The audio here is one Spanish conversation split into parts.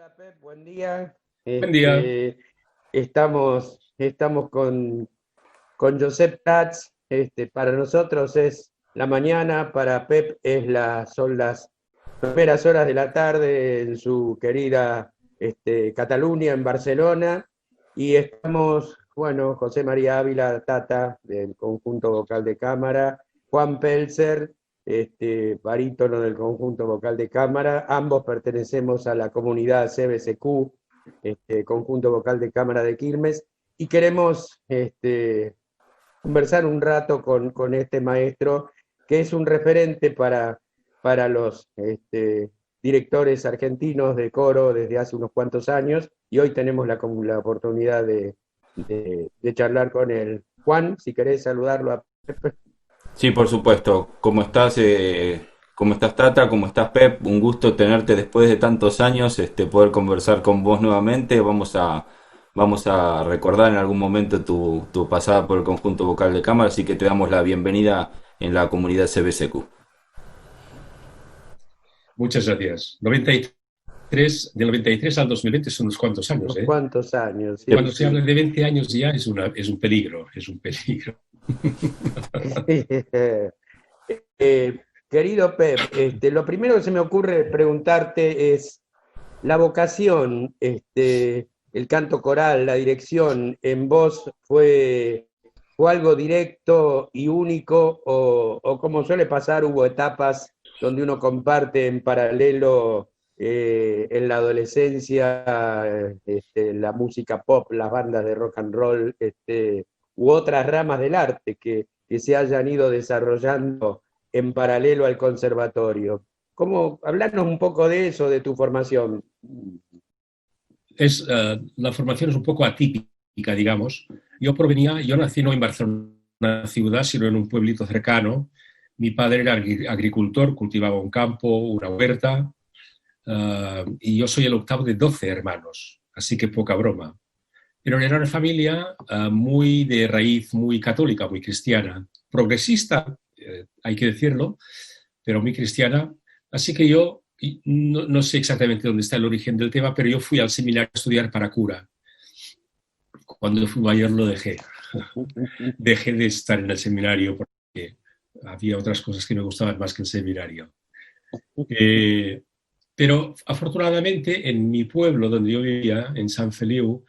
Hola Pep, buen día. Buen día. Estamos con Josep Prats. Para nosotros es la mañana, para Pep son las primeras horas de la tarde en su querida Cataluña, en Barcelona. Y estamos, bueno, José María Ávila, Tata, del conjunto vocal de cámara, Juan Pelzer, barítono del conjunto vocal de cámara. Ambos pertenecemos a la comunidad CBSQ, conjunto vocal de cámara de Quilmes, y queremos conversar un rato con este maestro que es un referente para los directores argentinos de coro desde hace unos cuantos años, y hoy tenemos la oportunidad de charlar con él. Juan, si querés saludarlo a Pepe. Sí, por supuesto. ¿Cómo estás, Tata? ¿Cómo estás, Pep? Un gusto tenerte después de tantos años, poder conversar con vos nuevamente. Vamos a recordar en algún momento tu pasada por el conjunto vocal de cámara, así que te damos la bienvenida en la comunidad CBSQ. Muchas gracias. 93, del 93 al 2020 son unos cuantos años, Unos ¿eh? cuantos años, sí, Cuando se habla sí. de 20 años ya es un peligro, es un peligro. Querido Pep, lo primero que se me ocurre preguntarte es la vocación, el canto coral, la dirección en vos fue algo directo y único, o como suele pasar, hubo etapas donde uno comparte en paralelo en la adolescencia la música pop, las bandas de rock and roll, u otras ramas del arte que se hayan ido desarrollando en paralelo al conservatorio. Hablarnos un poco de eso, de tu formación? La formación es un poco atípica, digamos. Yo nací no en Barcelona, una ciudad, sino en un pueblito cercano. Mi padre era agricultor, cultivaba un campo, una huerta, y yo soy el octavo de 12 hermanos, así que poca broma. Pero era una familia muy de raíz, muy católica, muy cristiana, progresista, hay que decirlo, pero muy cristiana. Así que yo no sé exactamente dónde está el origen del tema, pero yo fui al seminario a estudiar para cura. Cuando fui mayor lo dejé. Dejé de estar en el seminario porque había otras cosas que me gustaban más que el seminario. Eh, pero afortunadamente en mi pueblo donde yo vivía, en San Feliu,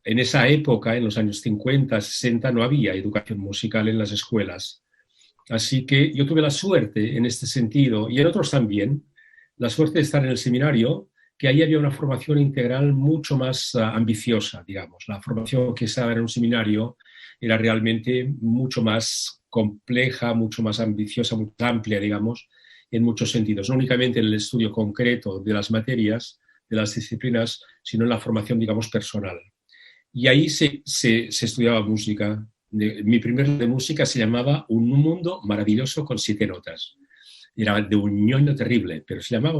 en esa época, en los años 50, 60, no había educación musical en las escuelas. Así que yo tuve la suerte en este sentido, y en otros también, la suerte de estar en el seminario, que ahí había una formación integral mucho más ambiciosa, digamos. La formación que estaba en un seminario era realmente mucho más compleja, mucho más ambiciosa, mucho más amplia, digamos, en muchos sentidos. No únicamente en el estudio concreto de las materias, de las disciplinas, sino en la formación, digamos, personal. Y ahí se estudiaba música. Mi primer de música se llamaba Un mundo maravilloso con 7 notas. Era de un ñoño terrible, pero se llamaba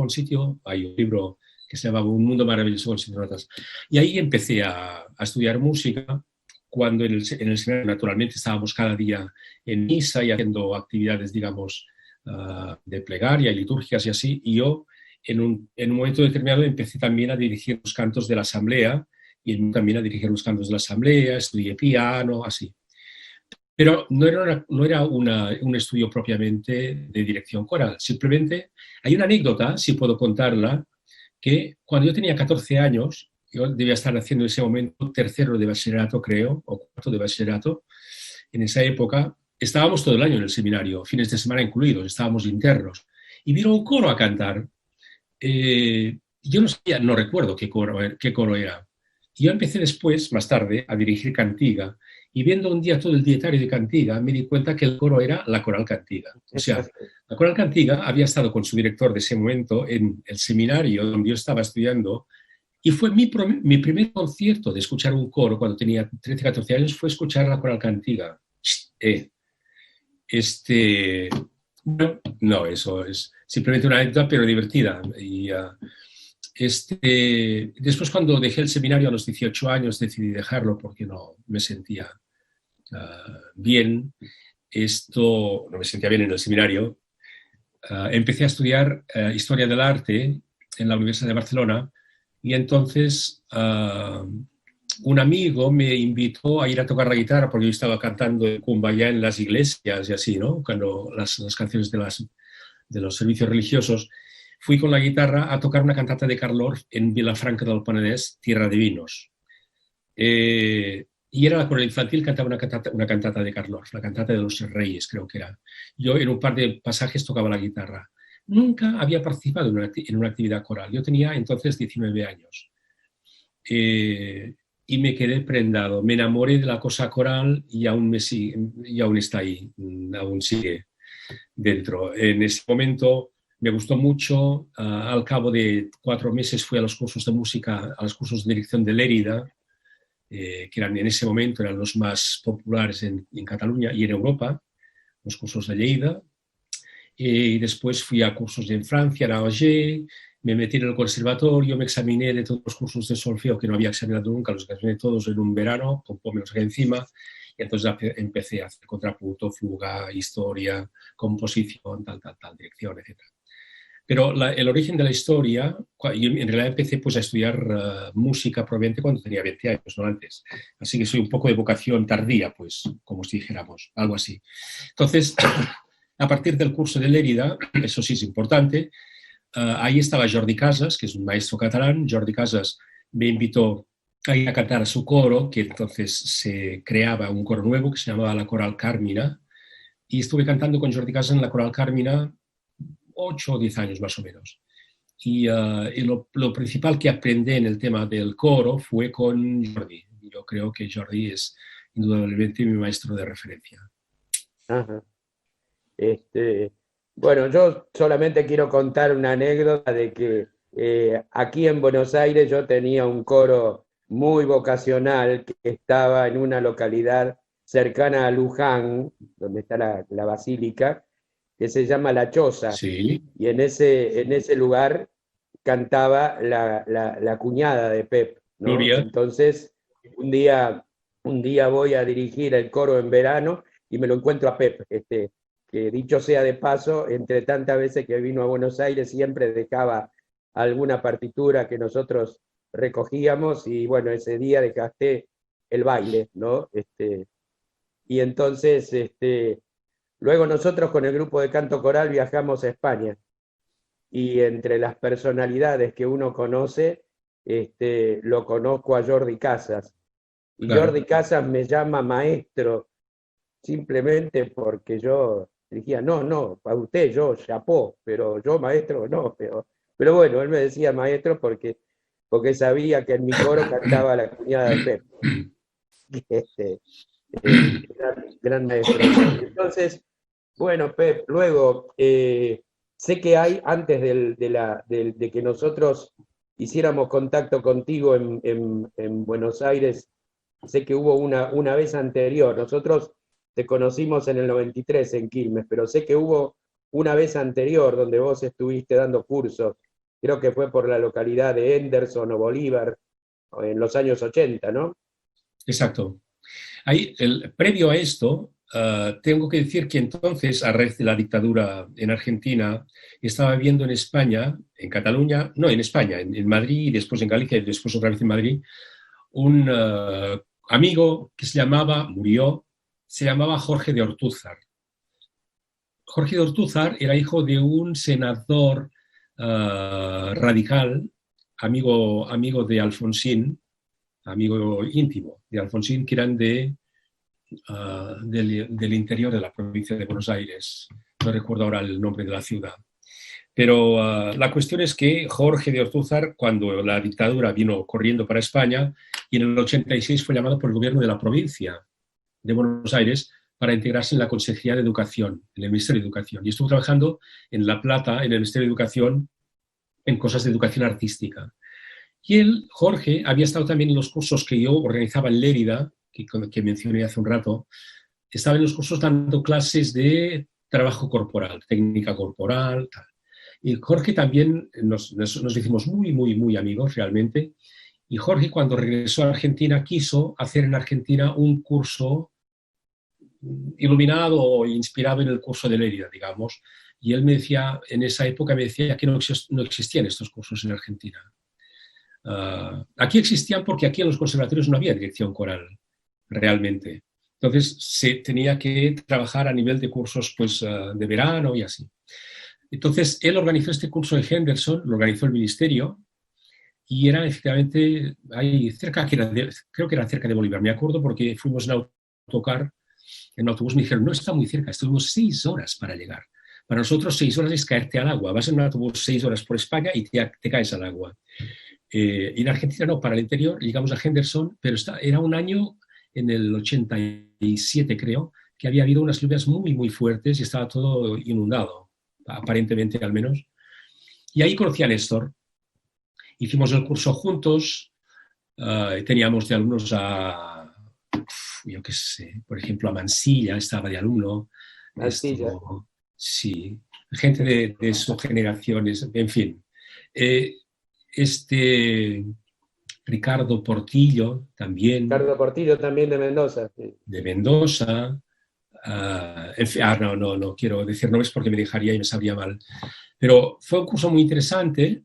hay un libro que se llamaba Un mundo maravilloso con 7 notas. Y ahí empecé a estudiar música, cuando en el seminario naturalmente estábamos cada día en misa y haciendo actividades, digamos, de plegaria y liturgias y así. Y yo en un momento determinado empecé también a dirigir los cantos de la asamblea y también a dirigir los cantos de la asamblea, estudié piano, así. Pero no era un estudio propiamente de dirección coral, simplemente hay una anécdota, si puedo contarla, que cuando yo tenía 14 años, yo debía estar haciendo en ese momento tercero de bachillerato, creo, o cuarto de bachillerato, en esa época estábamos todo el año en el seminario, fines de semana incluidos, estábamos internos, y vino un coro a cantar. Yo no sabía, no recuerdo qué coro era. Yo empecé después, más tarde, a dirigir Cantiga, y viendo un día todo el dietario de Cantiga, me di cuenta que el coro era la Coral Cantiga. O sea, la Coral Cantiga había estado con su director de ese momento en el seminario donde yo estaba estudiando, y fue mi primer concierto de escuchar un coro cuando tenía 13, 14 años, fue escuchar la Coral Cantiga. Eh, este, no, eso es simplemente una anécdota, pero divertida. Después, cuando dejé el seminario a los 18 años, decidí dejarlo porque no me sentía bien. No me sentía bien en el seminario. Empecé a estudiar Historia del Arte en la Universidad de Barcelona Y entonces un amigo me invitó a ir a tocar la guitarra porque yo estaba cantando en Kumbaya en las iglesias y así, ¿no? Cuando las canciones de los servicios religiosos. Fui con la guitarra a tocar una cantata de Carl Orff en Vilafranca del Penedès, Tierra de Vinos. Y era la coral infantil, cantaba una cantata de Carl Orff, la cantata de los Reyes, creo que era. Yo en un par de pasajes tocaba la guitarra. Nunca había participado en una actividad coral. Yo tenía entonces 19 años. Y me quedé prendado. Me enamoré de la cosa coral y aún está ahí, aún sigue dentro. En ese momento me gustó mucho. Al cabo de 4 meses fui a los cursos de música, a los cursos de dirección de Lérida, que eran en ese momento eran los más populares en Cataluña y en Europa, los cursos de Lleida. Y después fui a cursos en Francia, en Angers, me metí en el conservatorio, me examiné de todos los cursos de solfeo que no había examinado nunca, los examiné todos en un verano, con poco menos que encima, y entonces empecé a hacer contrapunto, fuga, historia, composición, tal, dirección, etc. Pero el origen de la historia, yo en realidad empecé pues, a estudiar música probablemente cuando tenía 20 años, no antes. Así que soy un poco de vocación tardía, pues, como si dijéramos, algo así. Entonces, a partir del curso de Lérida, eso sí es importante, ahí estaba Jordi Casas, que es un maestro catalán. Jordi Casas me invitó a ir a cantar a su coro, que entonces se creaba un coro nuevo que se llamaba la Coral Cármina, y estuve cantando con Jordi Casas en la Coral Cármina 8 o 10 años más o menos. Y lo principal que aprendí en el tema del coro fue con Jordi. Yo creo que Jordi es indudablemente mi maestro de referencia. Ajá. Bueno, yo solamente quiero contar una anécdota de que aquí en Buenos Aires yo tenía un coro muy vocacional que estaba en una localidad cercana a Luján, donde está la basílica, que se llama La Choza. Sí. Y en ese lugar cantaba la cuñada de Pep, ¿no? Nuria. Entonces, un día voy a dirigir el coro en verano y me lo encuentro a Pep, que dicho sea de paso, entre tantas veces que vino a Buenos Aires siempre dejaba alguna partitura que nosotros recogíamos y bueno, ese día dejaste el baile, ¿no? Y entonces, luego nosotros con el grupo de canto coral viajamos a España y entre las personalidades que uno conoce, lo conozco a Jordi Casas. Y Claro. Jordi Casas me llama maestro simplemente porque yo decía, no, para usted yo, chapó, pero yo maestro no, pero bueno, él me decía maestro porque sabía que en mi coro cantaba la cuñada de Pep. Gran maestro. Entonces, bueno, Pep, luego, sé que hay, antes de que nosotros hiciéramos contacto contigo en Buenos Aires, sé que hubo una vez anterior. Nosotros te conocimos en el 93 en Quilmes, pero sé que hubo una vez anterior donde vos estuviste dando cursos. Creo que fue por la localidad de Henderson o Bolívar, en los años 80, ¿no? Exacto. Previo a esto, tengo que decir que entonces, a raíz de la dictadura en Argentina, estaba viviendo en España, en Cataluña, no, en España, en Madrid, y después en Galicia, y después otra vez en Madrid, un amigo que murió, se llamaba Jorge de Ortúzar. Jorge de Ortúzar era hijo de un senador radical, amigo de Alfonsín, amigo íntimo de Alfonsín, que eran del interior de la provincia de Buenos Aires. No recuerdo ahora el nombre de la ciudad. Pero la cuestión es que Jorge de Ortúzar, cuando la dictadura vino corriendo para España, y en el 86 fue llamado por el gobierno de la provincia de Buenos Aires para integrarse en la Consejería de Educación, en el Ministerio de Educación. Y estuvo trabajando en La Plata, en el Ministerio de Educación, en cosas de educación artística. Y él, Jorge, había estado también en los cursos que yo organizaba en Lérida, que mencioné hace un rato. Estaba en los cursos dando clases de trabajo corporal, técnica corporal, tal. Y Jorge también nos hicimos muy, muy, muy amigos realmente. Y Jorge, cuando regresó a Argentina, quiso hacer en Argentina un curso iluminado o inspirado en el curso de Lérida, digamos. Y él me decía, en esa época me decía que no existían estos cursos en Argentina. Aquí existían porque aquí en los conservatorios no había dirección coral, realmente. Entonces se tenía que trabajar a nivel de cursos pues, de verano y así. Entonces él organizó este curso de Henderson, lo organizó el ministerio, y era efectivamente ahí cerca, creo que era cerca de Bolívar, me acuerdo porque fuimos en autocar, en autobús, me dijeron, no está muy cerca, estuvimos 6 horas para llegar. Para nosotros 6 horas es caerte al agua, vas en un autobús 6 horas por España y te caes al agua. Y en Argentina no, para el interior llegamos a Henderson, pero era un año, en el 87 creo, que había habido unas lluvias muy, muy fuertes y estaba todo inundado, aparentemente al menos. Y ahí conocí a Néstor. Hicimos el curso juntos, teníamos de alumnos yo qué sé, por ejemplo, a Mansilla estaba de alumno. Mansilla. Sí, gente de sus generaciones, en fin. Ricardo Portillo también. Ricardo Portillo también de Mendoza. Sí. De Mendoza. En fin, no quiero decir nombres porque me dejaría y me sabría mal. Pero fue un curso muy interesante.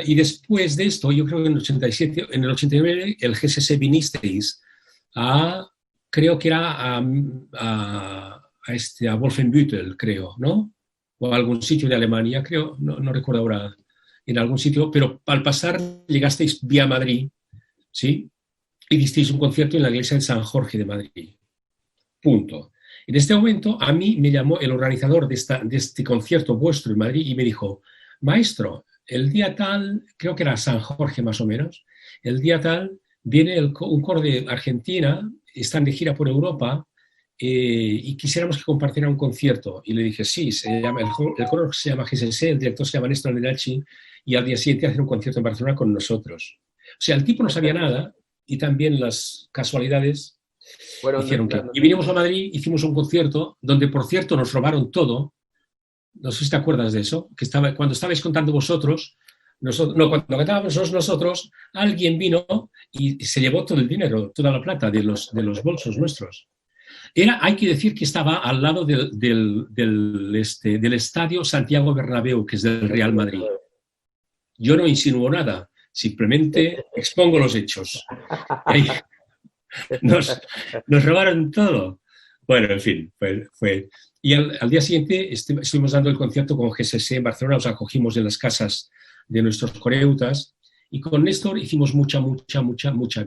Y después de esto, yo creo que en el 87, en el 89, el GSS vinisteis creo que era a Wolfenbüttel, creo, ¿no? O a algún sitio de Alemania, creo, no recuerdo ahora, en algún sitio, pero al pasar llegasteis vía Madrid, ¿sí? Y disteis un concierto en la iglesia de San Jorge de Madrid. Punto. En este momento, a mí me llamó el organizador de este concierto vuestro en Madrid y me dijo, maestro, el día tal, creo que era San Jorge más o menos, el día tal viene un coro de Argentina, están de gira por Europa y quisiéramos que compartiera un concierto. Y le dije, sí, el coro se llama GSS, el director se llama Néstor Andreacci y al día siguiente hacer un concierto en Barcelona con nosotros. O sea, el tipo no sabía nada y también las casualidades hicieron que... Y vinimos a Madrid, hicimos un concierto donde, por cierto, nos robaron todo. No sé si te acuerdas de eso, que cuando estabais contando vosotros, cuando cantábamos nosotros, alguien vino y se llevó todo el dinero, toda la plata de los bolsos nuestros. Hay que decir que estaba al lado del estadio Santiago Bernabéu, que es del Real Madrid. Yo no insinúo nada, simplemente expongo los hechos. Nos robaron todo. Bueno, en fin, fue. Y al día siguiente estuvimos dando el concierto con GSS en Barcelona, nos acogimos en las casas de nuestros coreutas y con Néstor hicimos mucha amistad, mucha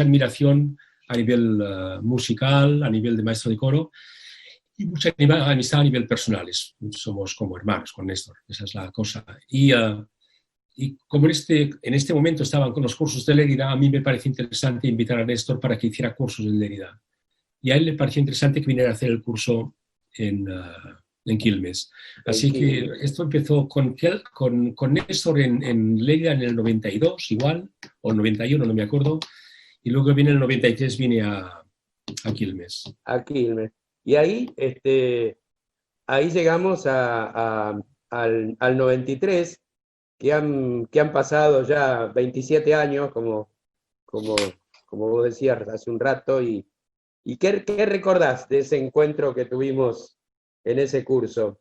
admiración a nivel musical, a nivel de maestro de coro y mucha amistad a nivel personal. Somos como hermanos con Néstor, esa es la cosa. Y como en este momento estaban con los cursos de Lérida, a mí me parece interesante invitar a Néstor para que hiciera cursos en Lérida. Y a él le pareció interesante que viniera a hacer el curso en Quilmes. Así que esto empezó con Néstor en Lérida en el 92, igual, o 91, no me acuerdo. Y luego viene el 93, vine a Quilmes. A Quilmes. Y ahí llegamos al 93, que han pasado ya 27 años, como vos decías hace un rato, ¿y qué recordás de ese encuentro que tuvimos en ese curso?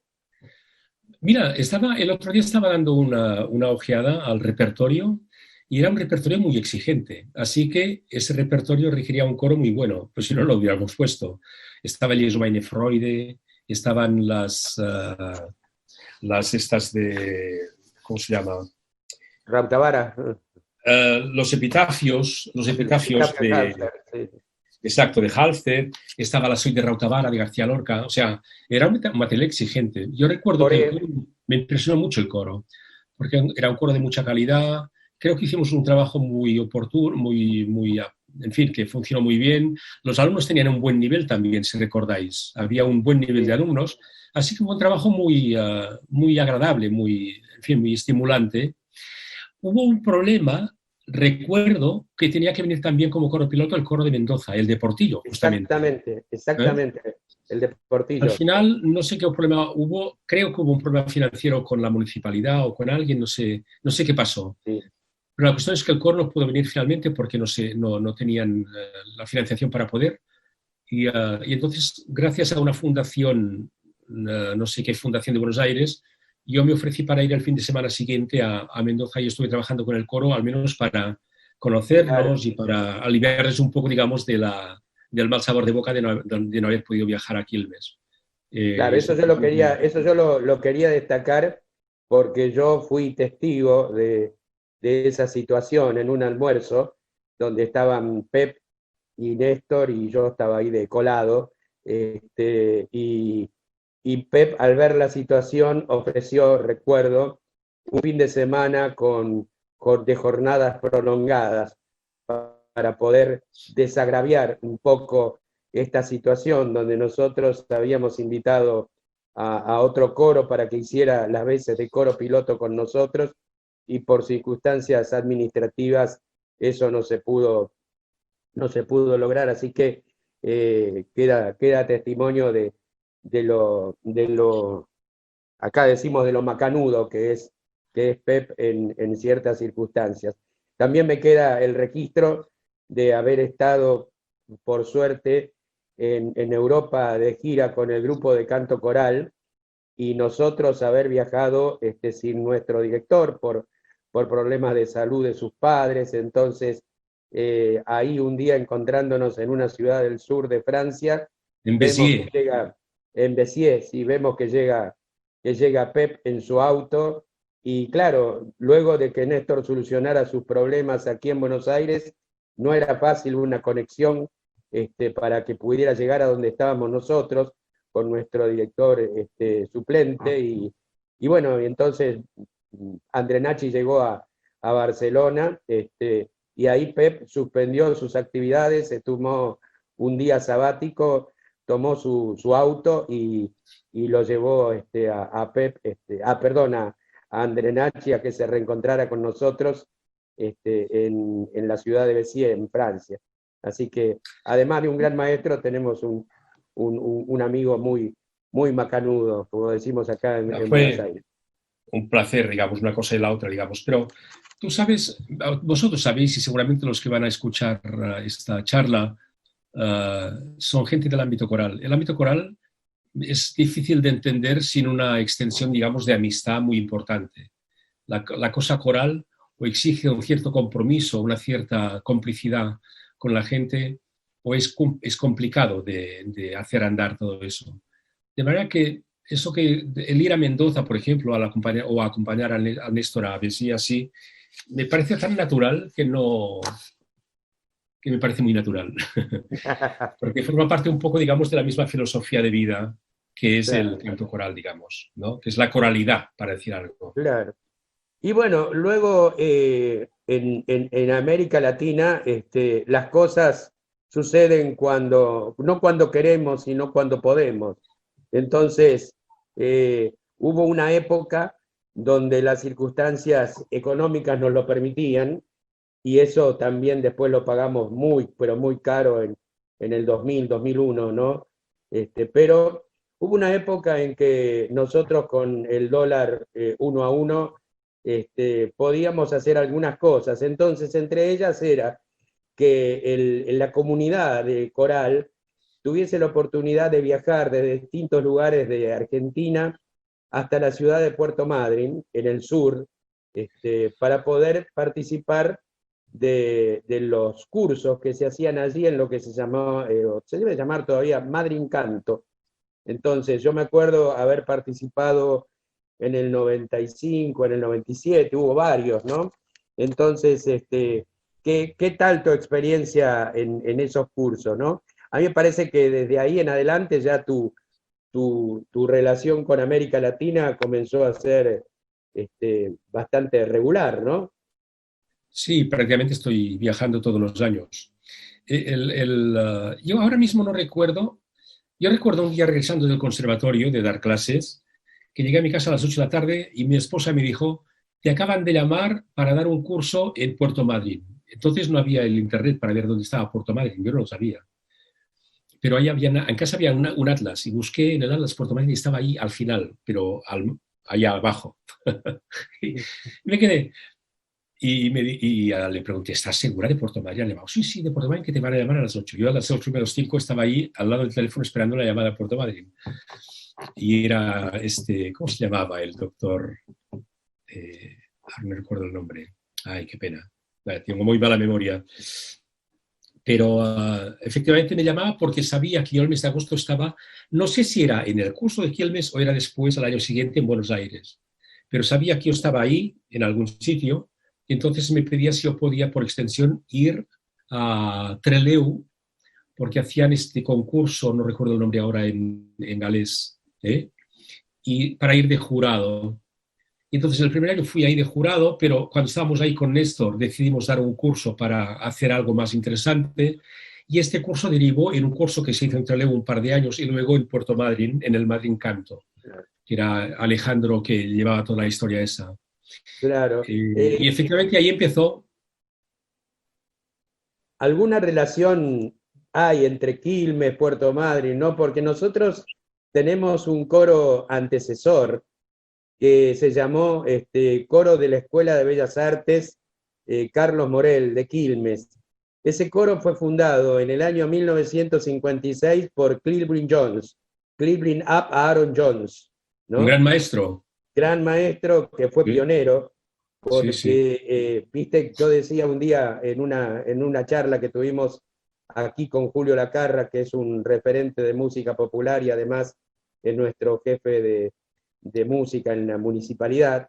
Mira, el otro día estaba dando una ojeada al repertorio y era un repertorio muy exigente, así que ese repertorio requería un coro muy bueno, pues si no lo hubiéramos puesto. Estaba el Jesu meine Freude, estaban las estas de, ¿cómo se llama? Rautavara. Los epitafios de... Halfter, sí. Exacto, de Halfter, estaba la suite de Rautavara, de García Lorca, o sea, era un material exigente. Yo recuerdo que me impresionó mucho el coro, porque era un coro de mucha calidad, creo que hicimos un trabajo muy oportuno, en fin, que funcionó muy bien. Los alumnos tenían un buen nivel también, si recordáis, había un buen nivel de alumnos, así que fue un trabajo muy agradable, muy estimulante. Hubo un problema. Recuerdo que tenía que venir también como coro piloto el coro de Mendoza, el de Portillo, justamente. Exactamente, el de Portillo. Al final, no sé qué problema hubo, creo que hubo un problema financiero con la municipalidad o con alguien, no sé qué pasó. Sí. Pero la cuestión es que el coro no pudo venir finalmente porque no tenían la financiación para poder. Y entonces, gracias a una fundación, no sé qué fundación de Buenos Aires, yo me ofrecí para ir el fin de semana siguiente a Mendoza y estuve trabajando con el coro, al menos para Claro, conocernos y para aliviarles un poco, digamos, del mal sabor de boca de no haber podido viajar a Quilmes. claro, eso yo lo quería, eso yo lo quería destacar porque yo fui testigo de esa situación en un almuerzo donde estaban Pep y Néstor y yo estaba ahí de colado, y Pep al ver la situación ofreció, recuerdo, un fin de semana de jornadas prolongadas para poder desagraviar un poco esta situación donde nosotros habíamos invitado a otro coro para que hiciera las veces de coro piloto con nosotros y por circunstancias administrativas eso no se pudo lograr, así que queda testimonio de lo, acá decimos de lo macanudo que es Pep en ciertas circunstancias. También me queda el registro de haber estado, por suerte, en Europa de gira con el grupo de canto coral y nosotros haber viajado sin nuestro director por problemas de salud de sus padres. Entonces, ahí un día encontrándonos en una ciudad del sur de Francia, En vemos que Béziers. llega en Béziers y vemos que llega Pep en su auto. Y claro, luego de que Néstor solucionara sus problemas aquí en Buenos Aires, no era fácil una conexión para que pudiera llegar a donde estábamos nosotros con nuestro director suplente. Y bueno, y entonces Andrenacci llegó a Barcelona, y ahí Pep suspendió sus actividades, se tomó un día sabático, tomó su auto y lo llevó a Pep, perdón, a Andrenacci a que se reencontrara con nosotros en la ciudad de Béziers, en Francia. Así que, además de un gran maestro, tenemos un amigo muy, muy macanudo, como decimos acá en Buenos Fue Aires. un placer, digamos, una cosa y la otra, digamos. Pero tú sabes, vosotros sabéis, y seguramente los que van a escuchar esta charla son gente del ámbito coral. El ámbito coral es difícil de entender sin una extensión, digamos, de amistad muy importante. La cosa coral o exige un cierto compromiso, una cierta complicidad con la gente, o es complicado de hacer andar todo eso. De manera que eso que el ir a Mendoza, por ejemplo, o a acompañar a Néstor a Besí así, me parece tan natural que me parece muy natural. Porque forma parte un poco, digamos, de la misma filosofía de vida que es el Claro, canto coral, digamos, ¿no? Que es la coralidad, para decir algo. claro. Y bueno, luego en América Latina las cosas suceden no cuando queremos, sino cuando podemos. Entonces, hubo una época donde las circunstancias económicas nos lo permitían y eso también después lo pagamos muy, pero muy caro en el 2000, 2001, ¿no? Pero hubo una época en que nosotros con el dólar 1 a 1 podíamos hacer algunas cosas. Entonces, entre ellas era que la comunidad de coral tuviese la oportunidad de viajar desde distintos lugares de Argentina hasta la ciudad de Puerto Madryn, en el sur, para poder participar de los cursos que se hacían allí en lo que se llamaba, se debe llamar todavía Madryn Canto. Entonces, yo me acuerdo haber participado en el 95, en el 97, hubo varios, ¿no? Entonces, ¿qué tal tu experiencia en esos cursos, ¿no? A mí me parece que desde ahí en adelante ya tu relación con América Latina comenzó a ser bastante regular, ¿no? Sí, prácticamente estoy viajando todos los años. Yo ahora mismo no recuerdo, yo recuerdo un día regresando del conservatorio de dar clases, que llegué a mi casa a las 8 de la tarde y mi esposa me dijo, te acaban de llamar para dar un curso en Puerto Madryn. Entonces no había el internet para ver dónde estaba Puerto Madryn, yo no lo sabía. Pero ahí en casa había un atlas y busqué en el atlas Puerto Madryn y estaba ahí al final, pero allá abajo. Y me quedé, le pregunté, ¿estás segura de Puerto Madryn? Le digo, sí, sí, de Puerto Madryn, que te van a llamar a las 8. Yo a las 8 menos 5 estaba ahí al lado del teléfono esperando la llamada a Puerto Madryn. y era ¿cómo se llamaba? El doctor, no recuerdo el nombre. Ay, qué pena. Tengo muy mala memoria. Pero efectivamente me llamaba porque sabía que yo el mes de agosto estaba, no sé si era en el curso de Quilmes o era después, al año siguiente, en Buenos Aires. Pero sabía que yo estaba ahí, en algún sitio, y entonces me pedía si yo podía, por extensión, ir a Trelew, porque hacían este concurso, no recuerdo el nombre ahora, en Gales, y para ir de jurado. Y entonces el primer año fui ahí de jurado, pero cuando estábamos ahí con Néstor decidimos dar un curso para hacer algo más interesante, y este curso derivó en un curso que se hizo en Trelew un par de años y luego en Puerto Madryn, en el Madryn Canto, que era Alejandro que llevaba toda la historia esa. Claro. Y efectivamente ahí empezó. ¿Alguna relación hay entre Quilmes, Puerto Madryn, no? Porque nosotros tenemos un coro antecesor que se llamó Coro de la Escuela de Bellas Artes Carlos Morel de Quilmes. Ese coro fue fundado en el año 1956 por Cleveland Jones, Cleveland Up Aaron Jones, ¿no? Un gran maestro. Gran maestro que fue pionero, porque, sí. viste, yo decía un día en una charla que tuvimos aquí con Julio Lacarra, que es un referente de música popular y además es nuestro jefe de música en la municipalidad,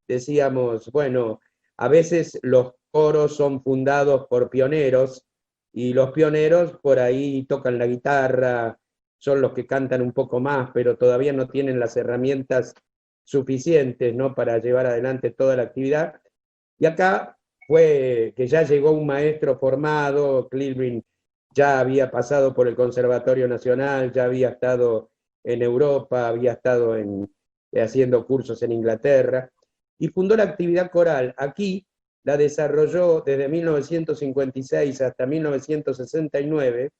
decíamos, bueno, a veces los coros son fundados por pioneros y los pioneros por ahí tocan la guitarra, son los que cantan un poco más, pero todavía no tienen las herramientas suficientes, ¿no?, para llevar adelante toda la actividad. Y acá fue que ya llegó un maestro formado, Cleveland ya había pasado por el Conservatorio Nacional, ya había estado en Europa, había estado haciendo cursos en Inglaterra, y fundó la actividad coral. Aquí la desarrolló desde 1956 hasta 1969,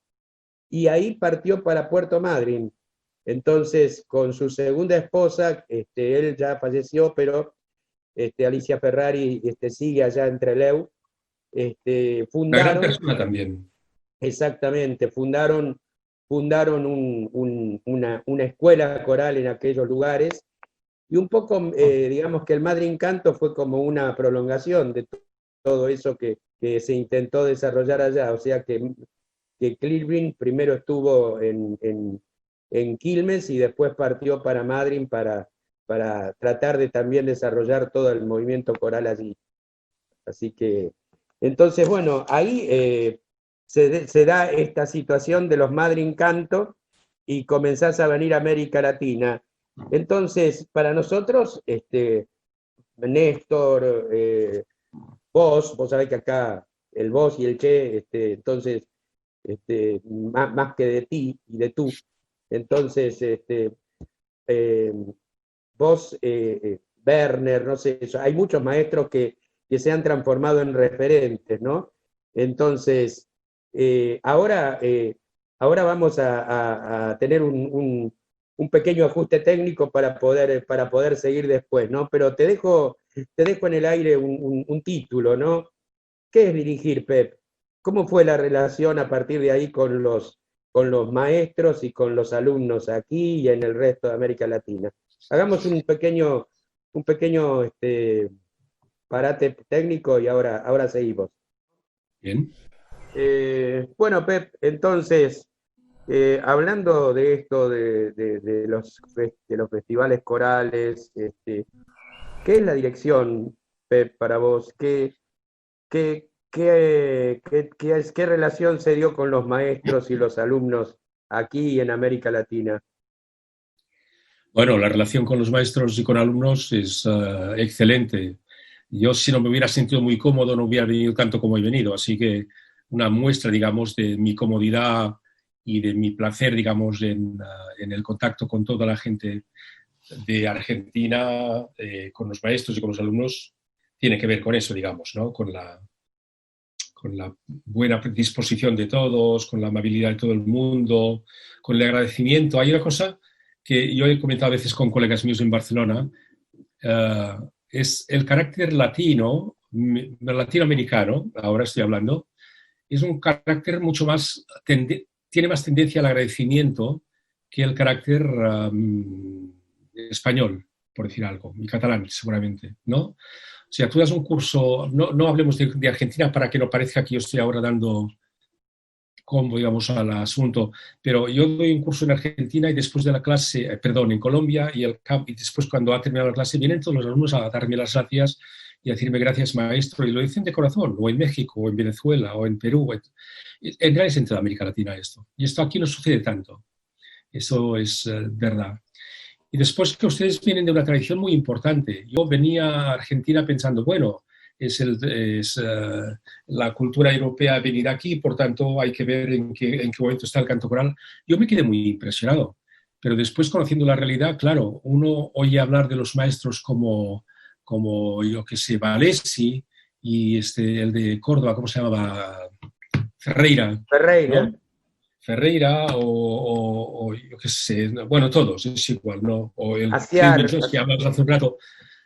y ahí partió para Puerto Madryn. Entonces, con su segunda esposa, él ya falleció, pero Alicia Ferrari sigue allá en Trelew. Una gran Fundaron, persona también. exactamente, fundaron una escuela coral en aquellos lugares, y un poco, digamos que el Madryn Canto fue como una prolongación de todo eso que se intentó desarrollar allá. O sea que Cleveland primero estuvo en Quilmes y después partió para Madryn para tratar de también desarrollar todo el movimiento coral allí. Así que, entonces, bueno, ahí se da esta situación de los Madryn Canto y comenzás a venir a América Latina. Entonces, para nosotros, Néstor, vos sabés que acá el vos y el che, entonces, más que de ti y de tú, entonces, vos, Werner, no sé, hay muchos maestros que se han transformado en referentes, ¿no? Entonces, ahora vamos a tener un pequeño ajuste técnico para poder seguir después, ¿no? Pero te dejo en el aire un título, ¿no? ¿Qué es dirigir, Pep? ¿Cómo fue la relación a partir de ahí con los maestros y con los alumnos aquí y en el resto de América Latina? Hagamos un pequeño parate técnico y ahora seguimos. Bien. Bueno, Pep, entonces, hablando de esto, de los festivales corales, ¿qué es la dirección, Pep, para vos? ¿Qué relación se dio con los maestros y los alumnos aquí en América Latina? Bueno, la relación con los maestros y con alumnos es excelente. Yo, si no me hubiera sentido muy cómodo, no hubiera venido tanto como he venido. Así que una muestra, digamos, de mi comodidad y de mi placer, digamos, en el contacto con toda la gente de Argentina, con los maestros y con los alumnos, tiene que ver con eso, digamos, ¿no? Con la buena disposición de todos, con la amabilidad de todo el mundo, con el agradecimiento. Hay una cosa que yo he comentado a veces con colegas míos en Barcelona, es el carácter latinoamericano, ahora estoy hablando, es un carácter mucho más, tiene más tendencia al agradecimiento que el carácter español, por decir algo, y catalán seguramente, ¿no? O sea, tú das un curso, no hablemos de Argentina para que no parezca que yo estoy ahora dando combo, digamos, al asunto, pero yo doy un curso en Argentina y después de la clase, perdón, en Colombia, y después cuando ha terminado la clase vienen todos los alumnos a darme las gracias y a decirme gracias maestro, y lo dicen de corazón, o en México, o en Venezuela, o en Perú, en realidad es en toda América Latina esto, y esto aquí no sucede tanto, eso es verdad. Y después que ustedes vienen de una tradición muy importante. Yo venía a Argentina pensando, bueno, es la cultura europea venir aquí, por tanto hay que ver en qué momento está el canto coral. Yo me quedé muy impresionado, pero después conociendo la realidad, claro, uno oye hablar de los maestros como yo que sé, Valesi y el de Córdoba, ¿cómo se llamaba? Ferreira, Ferreira. ¿no? Ferreira o yo qué sé, bueno, todos, es igual, ¿no? O el Asiar. que hablamos hace un rato.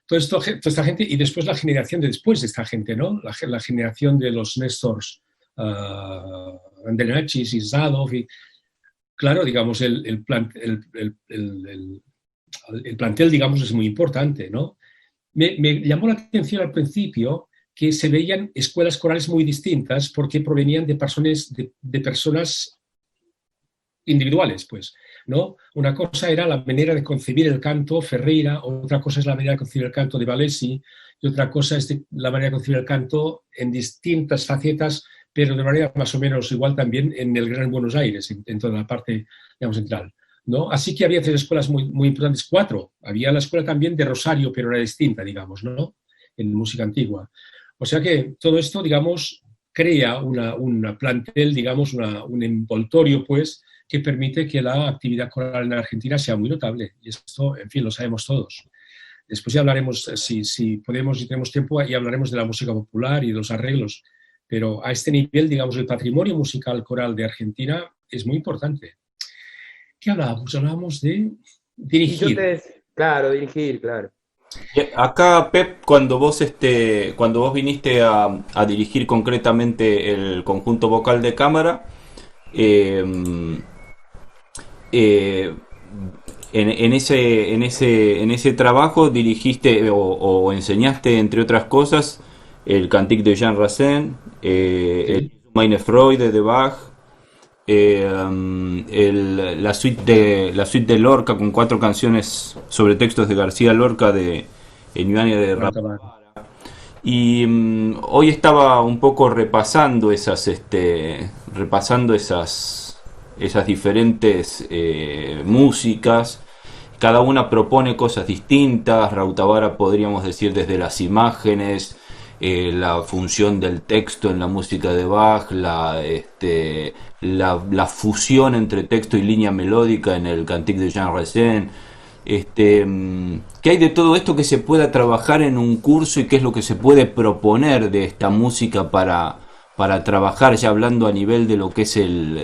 Toda esta gente, y después la generación de después de esta gente, ¿no? La generación de los Nestors, Andrenachis y Zadov, y claro, digamos, el plantel, digamos, es muy importante, ¿no? Me llamó la atención al principio que se veían escuelas corales muy distintas porque provenían de personas individuales, pues, ¿no? Una cosa era la manera de concebir el canto Ferreira, otra cosa es la manera de concebir el canto de Valesi, y otra cosa es la manera de concebir el canto en distintas facetas, pero de manera más o menos igual también en el Gran Buenos Aires, en toda la parte, digamos, central, ¿no? Así que había 3 escuelas muy, muy importantes, 4. Había la escuela también de Rosario, pero era distinta, digamos, ¿no? En música antigua. O sea que todo esto, digamos, crea una plantel, digamos, un envoltorio, pues, que permite que la actividad coral en Argentina sea muy notable. Y esto, en fin, lo sabemos todos. Después ya hablaremos, si podemos y tenemos tiempo, y hablaremos de la música popular y de los arreglos. Pero a este nivel, digamos, el patrimonio musical coral de Argentina es muy importante. ¿Qué hablábamos? Hablábamos de dirigir. Claro, dirigir, claro. Acá, Pep, cuando vos viniste a dirigir concretamente el conjunto vocal de cámara, eh, eh, en ese trabajo dirigiste o enseñaste, entre otras cosas, el Cantique de Jean Racine, el Sí. Meine Freude de Bach, la suite de Lorca con 4 canciones sobre textos de García Lorca de Enyuania de Rap. Y hoy estaba un poco repasando esas diferentes músicas. Cada una propone cosas distintas. Rautavara podríamos decir desde las imágenes, la función del texto en la música de Bach, la fusión entre texto y línea melódica en el Cantique de Jean Racine. ¿Qué hay de todo esto que se pueda trabajar en un curso y qué es lo que se puede proponer de esta música para trabajar, ya hablando a nivel de lo que es el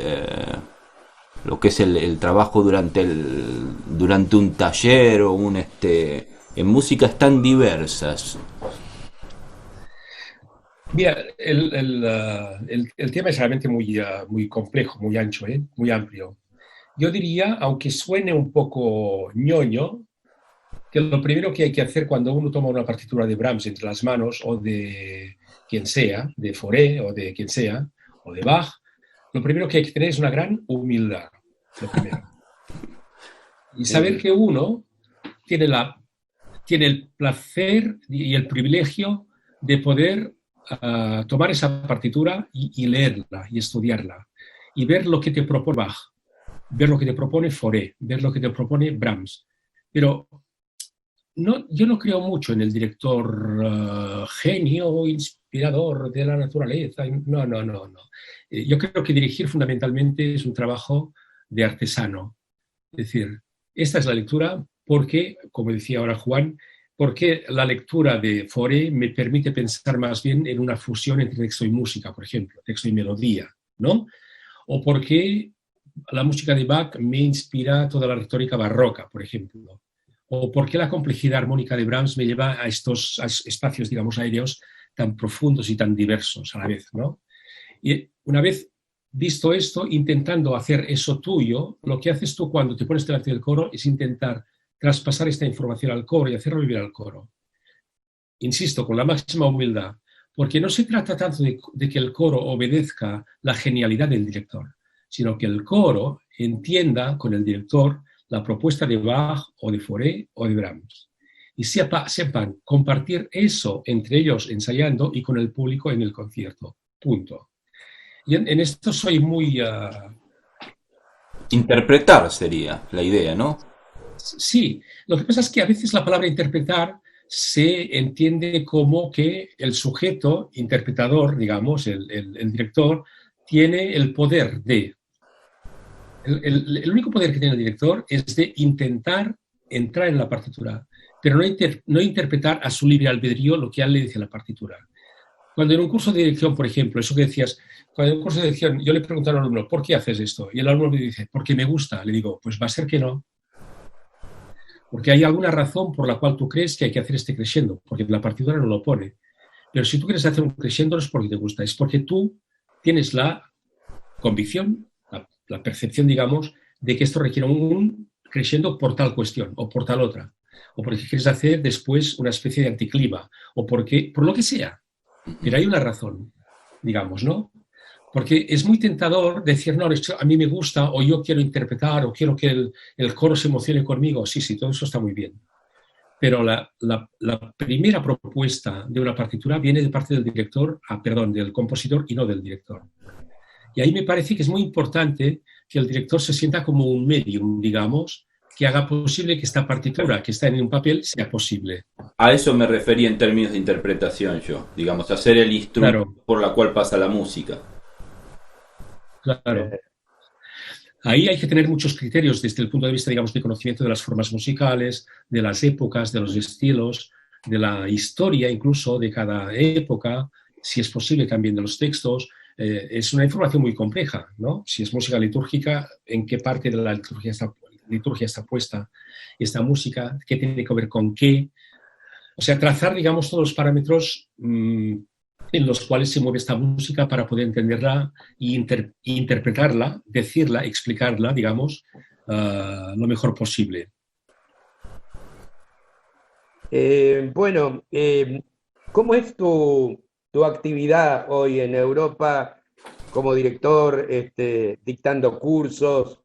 trabajo durante un taller o en músicas tan diversas? Mira, el tema es realmente muy complejo, muy ancho, muy amplio. Yo diría, aunque suene un poco ñoño, que lo primero que hay que hacer cuando uno toma una partitura de Brahms entre las manos, o de quien sea, de Fauré o de quien sea, o de Bach, lo primero que hay que tener es una gran humildad, lo primero. Y saber que uno tiene el placer y el privilegio de poder tomar esa partitura y leerla y estudiarla y ver lo que te propone Bach, ver lo que te propone Fauré, ver lo que te propone Brahms. Pero yo no creo mucho en el director genio, inspirador de la naturaleza. No. Yo creo que dirigir fundamentalmente es un trabajo de artesano. Es decir, esta es la lectura porque, como decía ahora Juan, porque la lectura de Fauré me permite pensar más bien en una fusión entre texto y música, por ejemplo, texto y melodía, ¿no? O porque la música de Bach me inspira toda la retórica barroca, por ejemplo. O porque la complejidad armónica de Brahms me lleva a estos espacios, digamos, aéreos tan profundos y tan diversos a la vez, ¿no? Y una vez visto esto, intentando hacer eso tuyo, lo que haces tú cuando te pones delante del coro es intentar traspasar esta información al coro y hacerlo vivir al coro. Insisto, con la máxima humildad, porque no se trata tanto de que el coro obedezca la genialidad del director, sino que el coro entienda con el director la propuesta de Bach o de Fauré o de Brahms. Y sepan compartir eso entre ellos ensayando y con el público en el concierto. Punto. Y en esto soy muy... Interpretar sería la idea, ¿no? Sí, lo que pasa es que a veces la palabra interpretar se entiende como que el sujeto interpretador, digamos, el director, tiene el poder de... El único poder que tiene el director es de intentar entrar en la partitura, pero no interpretar a su libre albedrío lo que a él le dice la partitura. Cuando en un curso de dirección, por ejemplo, eso que decías, cuando en un curso de dirección yo le pregunto al alumno, ¿por qué haces esto? Y el alumno me dice, porque me gusta. Le digo, pues va a ser que no. Porque hay alguna razón por la cual tú crees que hay que hacer este crescendo, porque la partitura no lo pone. Pero si tú quieres hacer un crescendo no es porque te gusta, es porque tú tienes la convicción, la percepción, digamos, de que esto requiere un crescendo por tal cuestión o por tal otra. O porque quieres hacer después una especie de anticlima, o porque, por lo que sea. Pero hay una razón, digamos, ¿no? Porque es muy tentador decir, no, esto a mí me gusta, o yo quiero interpretar, o quiero que el coro se emocione conmigo. Sí, sí, todo eso está muy bien. Pero la primera propuesta de una partitura viene de parte del director, perdón, del compositor y no del director. Y ahí me parece que es muy importante que el director se sienta como un medium, digamos, que haga posible que esta partitura que está en un papel sea posible. A eso me refería en términos de interpretación yo, digamos, hacer el instrumento Claro, por la cual pasa la música. claro. Ahí hay que tener muchos criterios desde el punto de vista, digamos, de conocimiento de las formas musicales, de las épocas, de los estilos, de la historia incluso de cada época, si es posible también de los textos. Es una información muy compleja, ¿no? Si es música litúrgica, ¿en qué parte de la liturgia está puesta esta música? ¿Qué tiene que ver con qué? O sea, trazar, digamos, todos los parámetros en los cuales se mueve esta música para poder entenderla e interpretarla, decirla, explicarla, digamos, lo mejor posible. Bueno, ¿cómo es tu actividad hoy en Europa como director, dictando cursos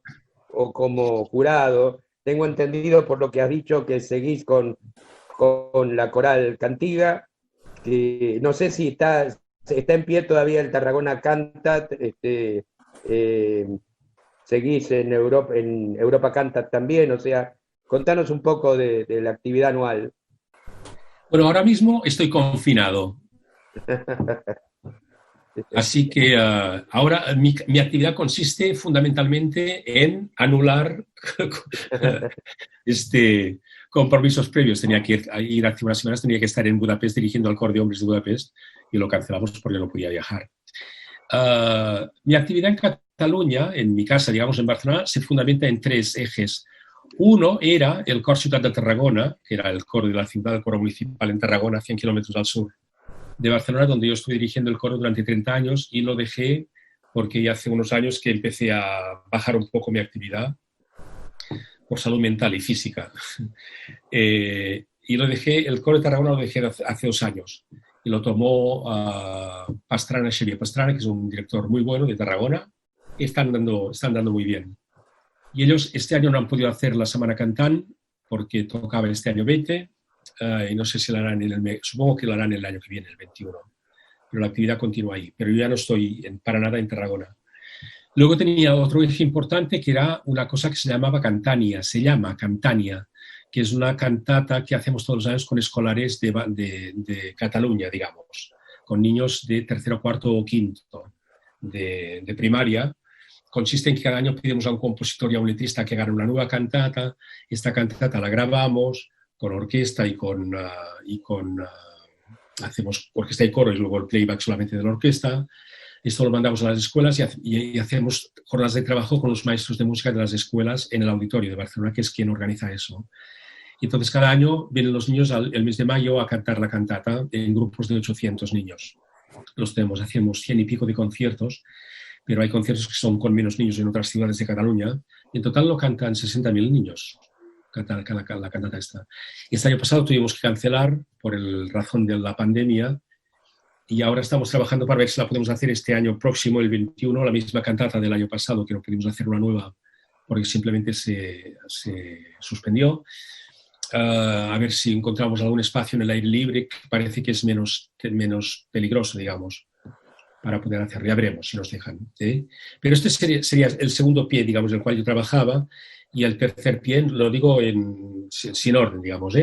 o como jurado? Tengo entendido por lo que has dicho que seguís con la Coral Cantiga, que no sé si está en pie todavía el Tarragona Cantat, seguís en Europa Cantat también, o sea, contanos un poco de la actividad anual. Bueno, ahora mismo estoy confinado. Así que ahora mi actividad consiste fundamentalmente en anular compromisos previos. Tenía que ir hace unas semanas, tenía que estar en Budapest dirigiendo al Coro de Hombres de Budapest y lo cancelamos porque no podía viajar. Mi actividad en Cataluña, en mi casa, digamos, en Barcelona, se fundamenta en tres ejes. Uno era el Cor Ciutat de Tarragona, que era el coro de la ciudad, el coro municipal en Tarragona, 100 kilómetros al sur de Barcelona, donde yo estuve dirigiendo el coro durante 30 años y lo dejé porque ya hace unos años que empecé a bajar un poco mi actividad por salud mental y física. Y lo dejé, el coro de Tarragona lo dejé hace 2 años y lo tomó Pastrana, Xavier Pastrana, que es un director muy bueno de Tarragona, y están dando muy bien. Y ellos este año no han podido hacer la Semana Cantant porque tocaba este año 20 y no sé si lo harán supongo que lo harán el año que viene, el 21. Pero la actividad continúa ahí. Pero yo ya no estoy para nada en Tarragona. Luego tenía otro eje importante que era una cosa que se llama Cantania, que es una cantata que hacemos todos los años con escolares de Cataluña, digamos, con niños de tercero, cuarto o quinto de primaria. Consiste en que cada año pedimos a un compositor y a un letrista que hagan una nueva cantata. Esta cantata la grabamos con orquesta y hacemos orquesta y coro y luego el playback solamente de la orquesta. Esto lo mandamos a las escuelas y hacemos jornadas de trabajo con los maestros de música de las escuelas en el auditorio de Barcelona, que es quien organiza eso. Y entonces cada año vienen los niños el mes de mayo a cantar la cantata en grupos de 800 niños. Hacemos 100 y pico de conciertos. pero hay conciertos que son con menos niños en otras ciudades de Cataluña. En total lo cantan 60.000 niños, la cantata esta. Y este año pasado tuvimos que cancelar por razón de la pandemia, y ahora estamos trabajando para ver si la podemos hacer este año próximo, el 21, la misma cantata del año pasado, que no pudimos hacer una nueva porque simplemente se suspendió. A ver si encontramos algún espacio en el aire libre que parece que es menos peligroso, digamos, para poder hacerlo. Ya veremos si nos dejan. Pero este sería el segundo pie, digamos, en el cual yo trabajaba, y el tercer pie, lo digo sin orden, digamos,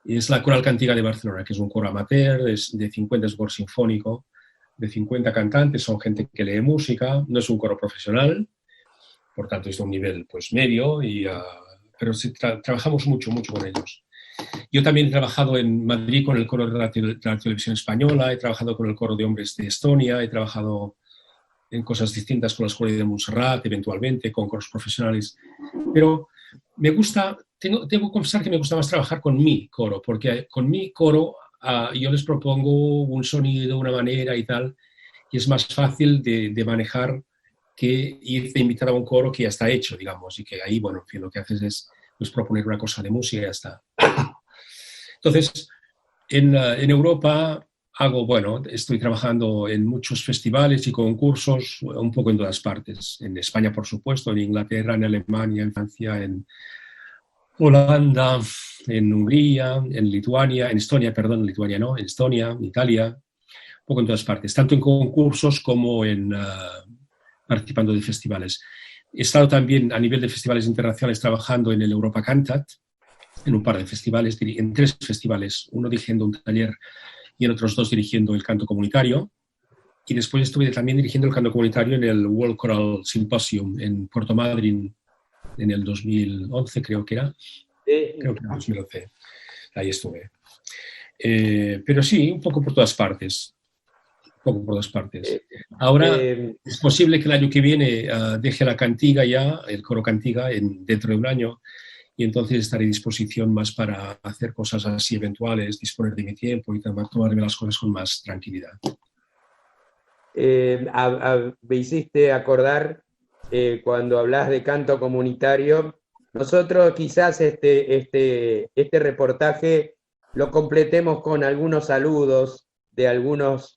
es la Coral Cantiga de Barcelona, que es un coro amateur, es de 50, es un coro sinfónico, de 50 cantantes, son gente que lee música, no es un coro profesional, por tanto es de un nivel pues medio, pero sí, trabajamos mucho con ellos. Yo también he trabajado en Madrid con el coro de la televisión española, he trabajado con el coro de hombres de Estonia, he trabajado en cosas distintas con la Escuela de Montserrat, eventualmente, con coros profesionales, pero me gusta, debo confesar que me gusta más trabajar con mi coro, porque con mi coro yo les propongo un sonido, una manera y tal, y es más fácil de manejar que ir de invitar a un coro que ya está hecho, digamos, y que ahí, bueno, en fin, lo que haces es pues, proponer una cosa de música y ya está. Entonces, en Europa estoy trabajando en muchos festivales y concursos, un poco en todas partes. En España, por supuesto, en Inglaterra, en Alemania, en Francia, en Holanda, en Hungría, en Lituania, en Estonia, perdón, en Lituania no, en Estonia, en Italia, un poco en todas partes, tanto en concursos como participando de festivales. He estado también a nivel de festivales internacionales trabajando en el Europa Cantat, en un par de festivales, en 3 festivales, uno dirigiendo un taller y en otros 2 dirigiendo el canto comunitario. Y después estuve también dirigiendo el canto comunitario en el World Choral Symposium en Puerto Madryn en el 2011, creo que era. Creo que era 2011. Ahí estuve. Pero sí, un poco por todas partes. Ahora es posible que el año que viene deje la cantiga ya, el coro cantiga, dentro de un año, y entonces estaré a disposición más para hacer cosas así eventuales, disponer de mi tiempo y tomarme las cosas con más tranquilidad. Me hiciste acordar cuando hablas de canto comunitario. Nosotros quizás este reportaje lo completemos con algunos saludos de algunos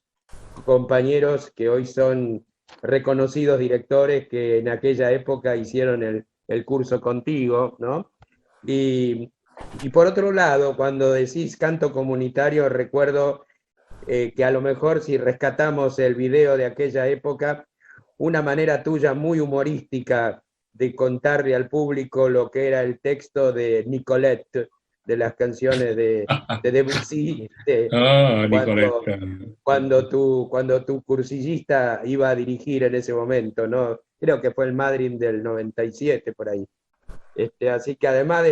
compañeros que hoy son reconocidos directores que en aquella época hicieron el curso contigo, ¿no? Y por otro lado, cuando decís canto comunitario, recuerdo que a lo mejor si rescatamos el video de aquella época, una manera tuya muy humorística de contarle al público lo que era el texto de Nicolette, de las canciones de Debussy, cuando tu cursillista iba a dirigir en ese momento, ¿no? Creo que fue el Madrid del 97, por ahí. Así que además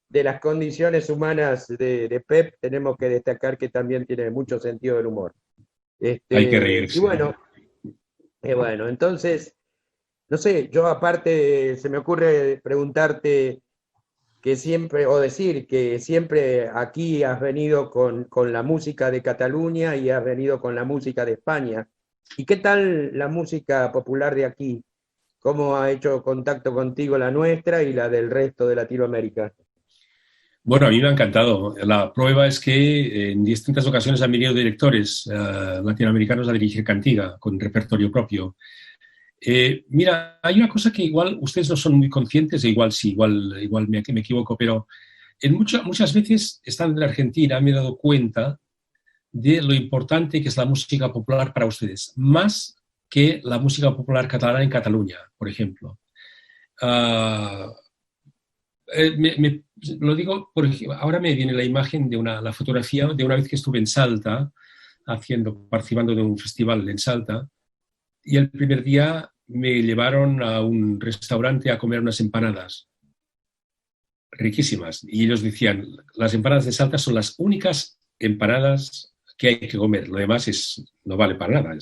de las condiciones humanas de Pep, tenemos que destacar que también tiene mucho sentido del humor. Hay que reírse. Y bueno, entonces, no sé, yo aparte se me ocurre preguntarte que siempre, o decir que siempre aquí has venido con la música de Cataluña y has venido con la música de España. ¿Y qué tal la música popular de aquí? ¿Cómo ha hecho contacto contigo la nuestra y la del resto de Latinoamérica? Bueno, a mí me ha encantado. La prueba es que en distintas ocasiones han venido directores latinoamericanos a dirigir cantiga con repertorio propio. Mira, hay una cosa que igual ustedes no son muy conscientes, igual sí, igual me equivoco, pero muchas veces, estando en Argentina, me he dado cuenta de lo importante que es la música popular para ustedes, más que la música popular catalana en Cataluña, por ejemplo. Lo digo porque ahora me viene la imagen de la fotografía de una vez que estuve en Salta, participando de un festival en Salta, y el primer día me llevaron a un restaurante a comer unas empanadas riquísimas. Y ellos decían, las empanadas de Salta son las únicas empanadas que hay que comer. Lo demás no vale para nada.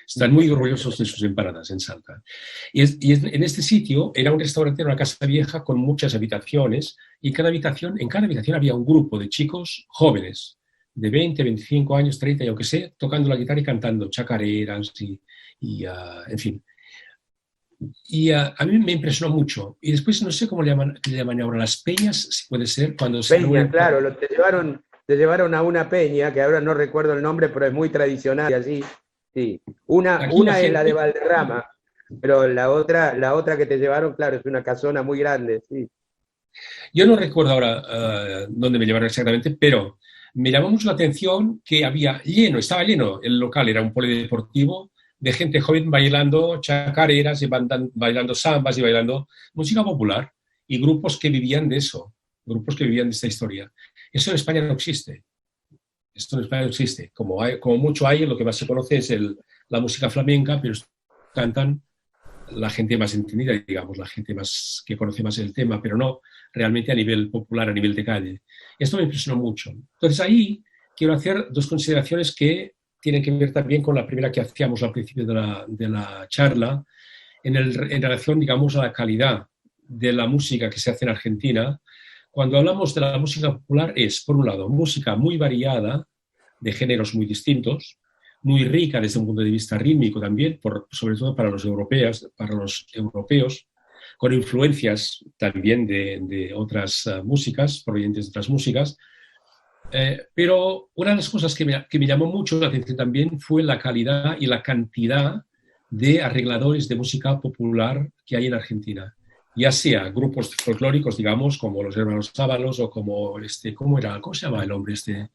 Están muy orgullosos de sus empanadas en Salta. Y en este sitio era un restaurante, una casa vieja con muchas habitaciones, y en cada habitación había un grupo de chicos jóvenes, de 20, 25 años, 30, yo qué sé, tocando la guitarra y cantando chacareras en fin. Y a mí me impresionó mucho. Y después no sé cómo le llaman ahora, las peñas, si puede ser, cuando se Peña, reúnen. claro, te llevaron a una peña, que ahora no recuerdo el nombre, pero es muy tradicional y allí, sí. Aquí la Una es la de gente, Valderrama, pero la otra que te llevaron, claro, es una casona muy grande, sí. yo no recuerdo ahora dónde me llevaron exactamente, pero me llamó mucho la atención que estaba lleno el local, era un polideportivo de gente joven bailando chacareras y bailando zambas y bailando música popular y grupos que vivían de eso, grupos que vivían de esta historia. Eso en España no existe. Esto en España no existe. Como mucho hay, lo que más se conoce es la música flamenca, pero cantan la gente más entendida, digamos, la gente más que conoce más el tema, pero no realmente a nivel popular, a nivel de calle. Esto me impresionó mucho. Entonces ahí quiero hacer dos consideraciones que tienen que ver también con la primera que hacíamos al principio de la charla, en relación, digamos, a la calidad de la música que se hace en Argentina. Cuando hablamos de la música popular es, por un lado, música muy variada, de géneros muy distintos, muy rica desde un punto de vista rítmico también, sobre todo para los europeos, con influencias también de otras músicas, provenientes de otras músicas. Pero una de las cosas que me llamó mucho la atención también fue la calidad y la cantidad de arregladores de música popular que hay en Argentina. Ya sea grupos folclóricos, digamos, como los Hermanos Sábalos o como ¿cómo se llama el hombre este?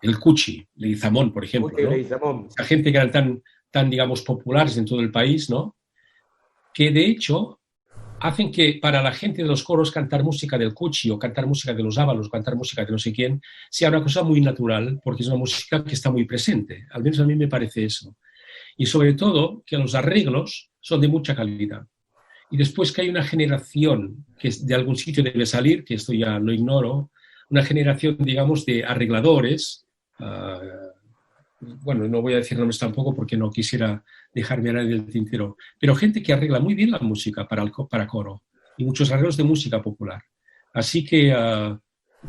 El Cuchi, Leguizamón, por ejemplo, ¿no? Esa gente que eran tan, digamos, populares en todo el país, ¿no? Que de hecho hacen que para la gente de los coros cantar música del Cuchi o cantar música de los Ábalos, cantar música de no sé quién, sea una cosa muy natural, porque es una música que está muy presente. Al menos a mí me parece eso. Y sobre todo que los arreglos son de mucha calidad. Y después que hay una generación que de algún sitio debe salir, que esto ya lo ignoro, una generación, digamos, de arregladores. Bueno, no voy a decir nombres tampoco porque no quisiera dejarme a nadie del tintero, pero gente que arregla muy bien la música para coro y muchos arreglos de música popular. Así que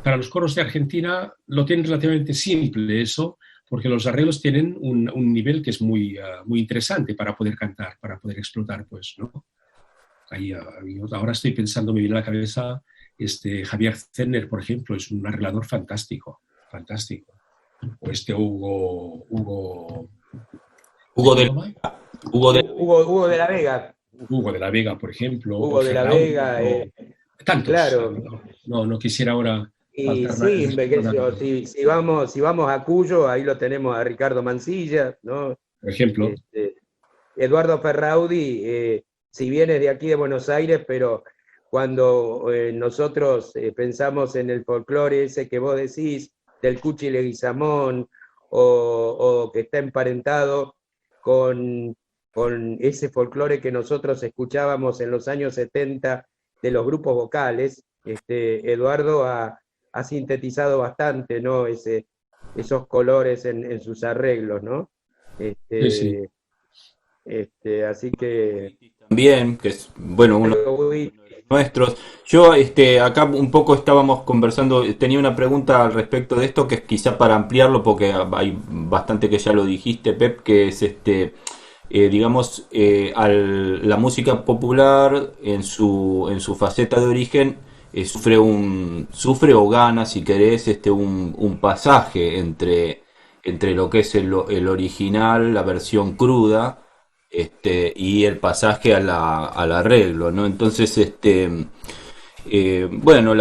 para los coros de Argentina lo tienen relativamente simple eso, porque los arreglos tienen un nivel que es muy interesante para poder cantar, para poder explotar, pues, ¿no? Ahí, ahora estoy pensando, me viene a la cabeza Javier Zerner, por ejemplo, es un arreglador fantástico, fantástico. O Hugo de, Hugo de, Hugo de la Vega. Hugo de la Vega, por ejemplo. Hugo de la Vega. Tantos. Claro. No quisiera ahora y sí, si vamos a Cuyo, ahí lo tenemos a Ricardo Mansilla, ¿no? Por ejemplo. Eduardo Ferraudi, si viene de aquí de Buenos Aires, pero cuando nosotros pensamos en el folclore ese que vos decís, del Cuchi Leguizamón, o que está emparentado con ese folclore que nosotros escuchábamos en los años 70 de los grupos vocales, Eduardo ha sintetizado bastante, ¿no? Esos colores en sus arreglos, ¿no? Sí. Así que... También, que es, bueno, uno de nuestros. Yo, acá un poco estábamos conversando, tenía una pregunta al respecto de esto, que es quizá para ampliarlo, porque hay bastante que ya lo dijiste, Pep, que es digamos, la música popular en su faceta de origen sufre o gana, si querés, un pasaje entre lo que es el original, la versión cruda, y el pasaje al arreglo, ¿no? Entonces, bueno,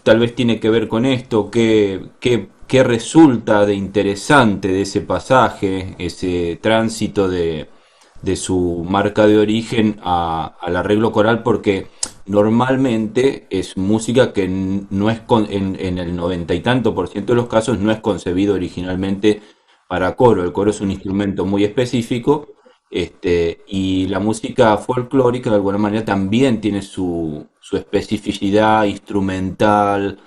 tal vez tiene que ver con esto, qué resulta de interesante de ese pasaje, ese tránsito de su marca de origen al arreglo coral, porque normalmente es música que no es en el 90 y tanto por ciento de los casos no es concebido originalmente para coro. El coro es un instrumento muy específico, y la música folclórica de alguna manera también tiene su especificidad instrumental,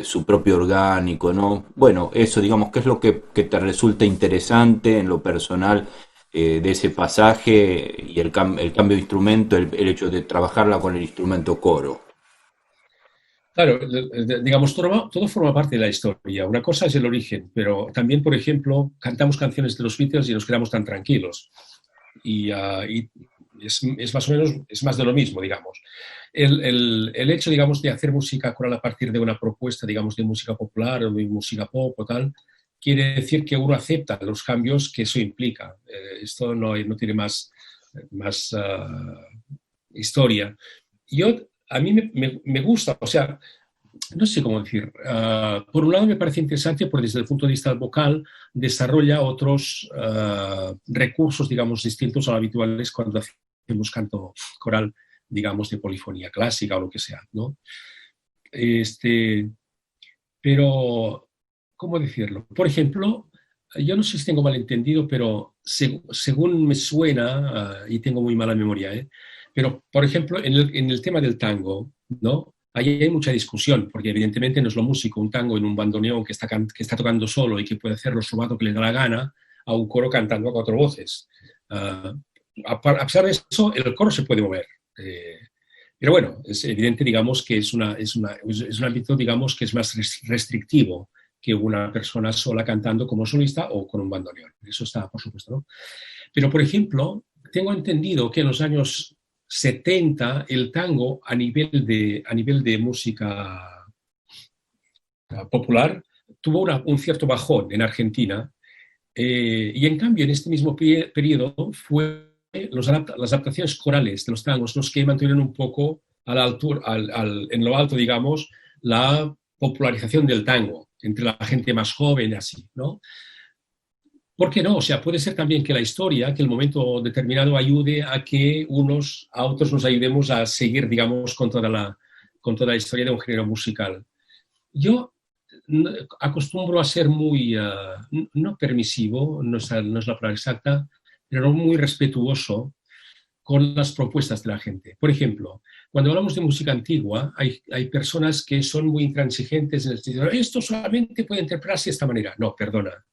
su propio orgánico, ¿no? Bueno, eso, digamos, ¿qué es lo que te resulta interesante en lo personal de ese pasaje y el cambio de instrumento, el hecho de trabajarla con el instrumento coro? Claro, digamos, todo forma parte de la historia. Una cosa es el origen, pero también, por ejemplo, cantamos canciones de los Beatles y nos quedamos tan tranquilos. y es más o menos, es más de lo mismo, digamos. El hecho, digamos, de hacer música coral a partir de una propuesta, digamos, de música popular o de música pop o tal, quiere decir que uno acepta los cambios que eso implica. Esto no tiene más historia. A mí me gusta, o sea, no sé cómo decir. Por un lado me parece interesante porque desde el punto de vista vocal desarrolla otros recursos, digamos, distintos a los habituales cuando hacemos canto coral, digamos, de polifonía clásica o lo que sea, ¿no? Pero, ¿cómo decirlo? Por ejemplo, yo no sé si tengo malentendido, pero según me suena, y tengo muy mala memoria, pero, por ejemplo, en el tema del tango, ¿no? Ahí hay mucha discusión, porque evidentemente no es lo músico, un tango en un bandoneón que está tocando solo y que puede hacer lo sobato que le da la gana, a un coro cantando a cuatro voces. A pesar de eso, el coro se puede mover. Pero bueno, es evidente, digamos, que es un ámbito, digamos, que es más restrictivo que una persona sola cantando como solista o con un bandoneón. Eso está, por supuesto, ¿no? Pero, por ejemplo, tengo entendido que en los años 70 el tango a nivel de música popular tuvo un cierto bajón en Argentina y en cambio en este mismo periodo fue las adaptaciones corales de los tangos los que mantuvieron un poco a la altura, en lo alto, digamos, la popularización del tango entre la gente más joven, así, ¿no? ¿Por qué no? O sea, puede ser también que la historia, que el momento determinado ayude a que a otros nos ayudemos a seguir, digamos, con toda la historia de un género musical. Yo acostumbro a ser muy, no permisivo, no es la palabra exacta, pero muy respetuoso con las propuestas de la gente. Por ejemplo, cuando hablamos de música antigua, hay personas que son muy intransigentes en el sentido, esto solamente puede interpretarse de esta manera. No, perdona.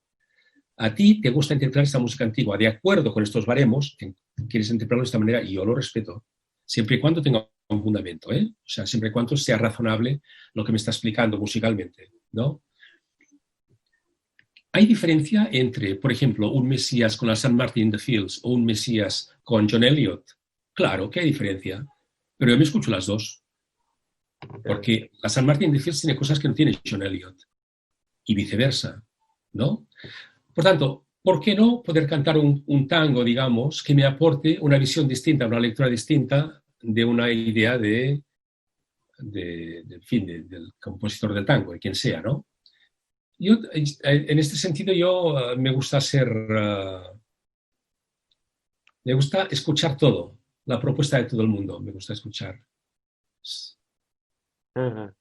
A ti te gusta interpretar esta música antigua de acuerdo con estos baremos, quieres interpretarlo de esta manera y yo lo respeto, siempre y cuando tenga un fundamento, ¿eh? O sea, siempre y cuando sea razonable lo que me está explicando musicalmente, ¿no? ¿Hay diferencia entre, por ejemplo, un Mesías con la St. Martin in the Fields o un Mesías con John Elliott? Claro que hay diferencia, pero yo me escucho las dos, porque la St. Martin in the Fields tiene cosas que no tiene John Elliott y viceversa, ¿no? Por tanto, ¿por qué no poder cantar un tango, digamos, que me aporte una visión distinta, una lectura distinta de una idea del compositor del tango, de quien sea, ¿no? En este sentido, me gusta me gusta escuchar todo, la propuesta de todo el mundo, me gusta escuchar. Ajá.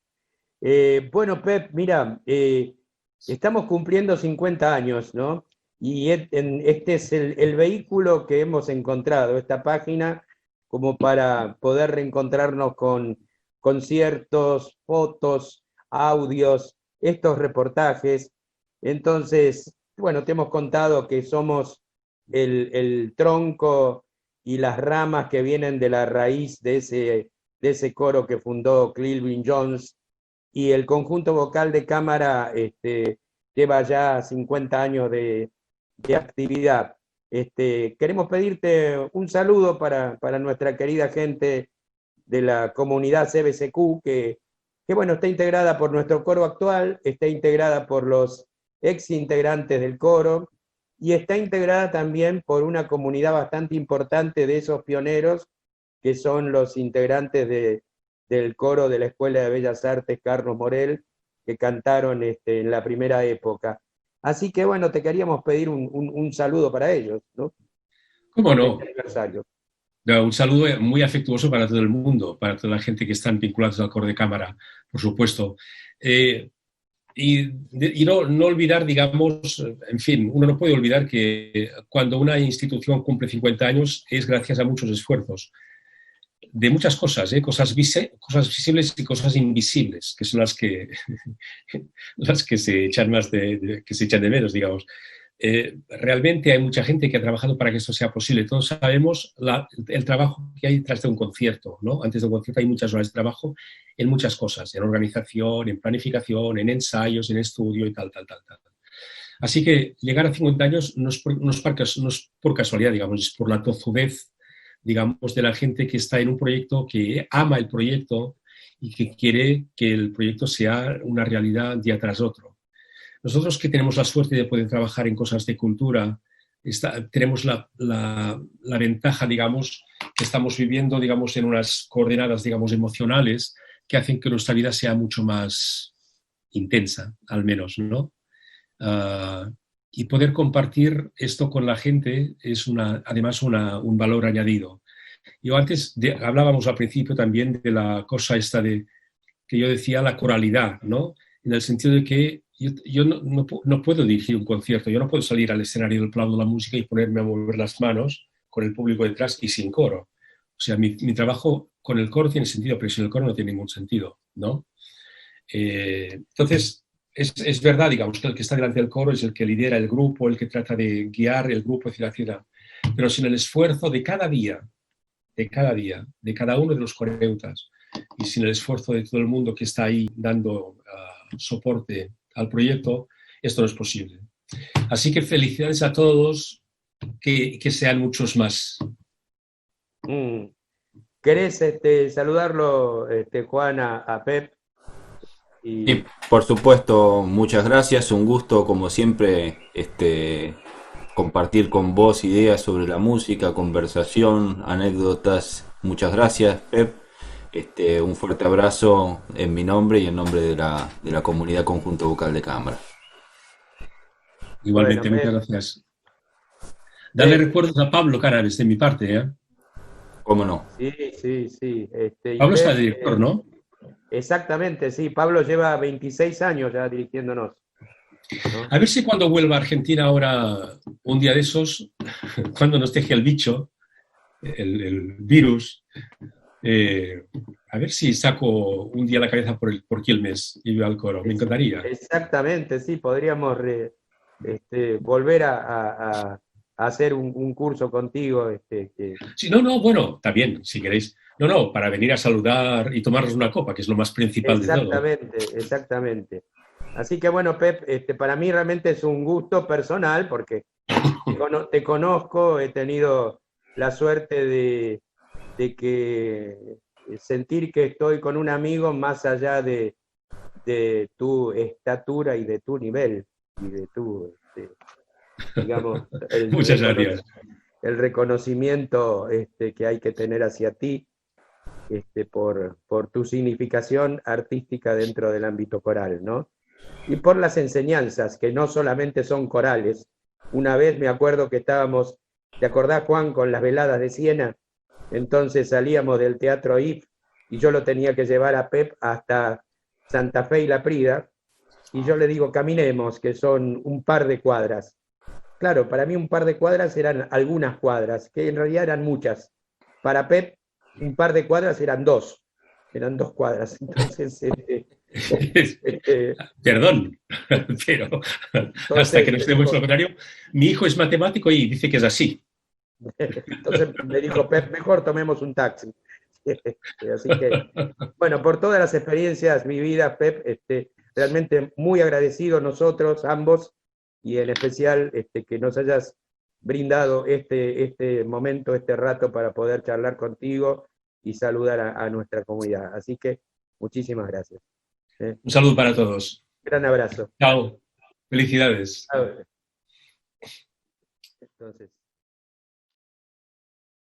Bueno, Pep, mira, estamos cumpliendo 50 años, ¿no? Y este es el vehículo que hemos encontrado, esta página, como para poder reencontrarnos con conciertos, fotos, audios, estos reportajes. Entonces, bueno, te hemos contado que somos el tronco y las ramas que vienen de la raíz de ese coro que fundó Clive Jones, y el conjunto vocal de cámara lleva ya 50 años de actividad. Queremos pedirte un saludo para nuestra querida gente de la comunidad CBCQ, que bueno, está integrada por nuestro coro actual, está integrada por los ex integrantes del coro, y está integrada también por una comunidad bastante importante de esos pioneros, que son los integrantes del coro de la Escuela de Bellas Artes Carlos Morel, que cantaron en la primera época. Así que bueno, te queríamos pedir un saludo para ellos, ¿no? ¿Cómo no? Aniversario. Un saludo muy afectuoso para todo el mundo, para toda la gente que están vinculados al coro de cámara, por supuesto. Y no olvidar, digamos, en fin, uno no puede olvidar que cuando una institución cumple 50 años es gracias a muchos esfuerzos de muchas cosas, cosas visibles y cosas invisibles, que son las que se echan que se echan de menos, digamos. Realmente hay mucha gente que ha trabajado para que esto sea posible. Todos sabemos el trabajo que hay detrás de un concierto, ¿no? Antes de un concierto hay muchas horas de trabajo en muchas cosas, en organización, en planificación, en ensayos, en estudio y tal. Así que llegar a 50 años no es por casualidad, digamos, es por la tozudez, digamos, de la gente que está en un proyecto, que ama el proyecto y que quiere que el proyecto sea una realidad día tras otro. Nosotros que tenemos la suerte de poder trabajar en cosas de cultura, tenemos la ventaja, digamos, que estamos viviendo, digamos, en unas coordenadas, digamos, emocionales que hacen que nuestra vida sea mucho más intensa, al menos, ¿no? Y poder compartir esto con la gente es además un valor añadido. Yo antes hablábamos al principio también de la cosa esta que yo decía la coralidad, ¿no? En el sentido de que yo no puedo dirigir un concierto, yo no puedo salir al escenario del plano de la música y ponerme a mover las manos con el público detrás y sin coro. O sea, mi trabajo con el coro tiene sentido, pero sin el coro no tiene ningún sentido, ¿no? Entonces, es verdad, digamos, que el que está delante del coro es el que lidera el grupo, el que trata de guiar el grupo hacia la ciudad. Pero sin el esfuerzo de cada día, de cada uno de los coreutas, y sin el esfuerzo de todo el mundo que está ahí dando soporte al proyecto, esto no es posible. Así que felicidades a todos, que sean muchos más. ¿Querés saludarlo, Juan, a Pep? Y por supuesto, muchas gracias, un gusto como siempre compartir con vos ideas sobre la música, conversación, anécdotas. Muchas gracias, Pep. Un fuerte abrazo en mi nombre y en nombre de la comunidad Conjunto Vocal de Cámara. Igualmente, Bueno, muchas Pep, gracias. Dale recuerdos a Pablo Caraves de mi parte, ¿eh? ¿Cómo no? sí, sí, sí. Y Pablo está de Pep, director, ¿no? exactamente, sí. Pablo lleva 26 años ya dirigiéndonos, ¿no? A ver si cuando vuelva a Argentina ahora, un día de esos, cuando nos deje el bicho, el virus, a ver si saco un día la cabeza por Quilmes y veo al coro. Me encantaría. Exactamente, sí. Podríamos volver a hacer un curso contigo. Sí, no, bueno, también, si queréis. No, para venir a saludar y tomarnos una copa, que es lo más principal de todo. Exactamente, exactamente. Así que bueno, Pep, para mí realmente es un gusto personal porque te conozco, he tenido la suerte de que sentir que estoy con un amigo más allá de tu estatura y de tu nivel y de tu, digamos, Muchas gracias. el reconocimiento que hay que tener hacia ti por tu significación artística dentro del ámbito coral, ¿no? Y por las enseñanzas, que no solamente son corales. Una vez me acuerdo que estábamos, ¿te acordás, Juan, con las veladas de Siena? Entonces salíamos del Teatro IF y yo lo tenía que llevar a Pep hasta Santa Fe y La Prida, y yo le digo, caminemos, que son un par de cuadras. Claro, para mí un par de cuadras eran algunas cuadras, que en realidad eran muchas. Para Pep, un par de cuadras eran dos cuadras. Entonces, Perdón, pero hasta que no esté mucho lo contrario, mi hijo es matemático y dice que es así. entonces me dijo, Pep, mejor tomemos un taxi. Así que, bueno, por todas las experiencias vividas, Pep, realmente muy agradecido nosotros ambos, y en especial que nos hayas brindado este momento, este rato para poder charlar contigo y saludar a nuestra comunidad. Así que muchísimas gracias. Un saludo para todos. Gran abrazo. Chao. Felicidades. Entonces.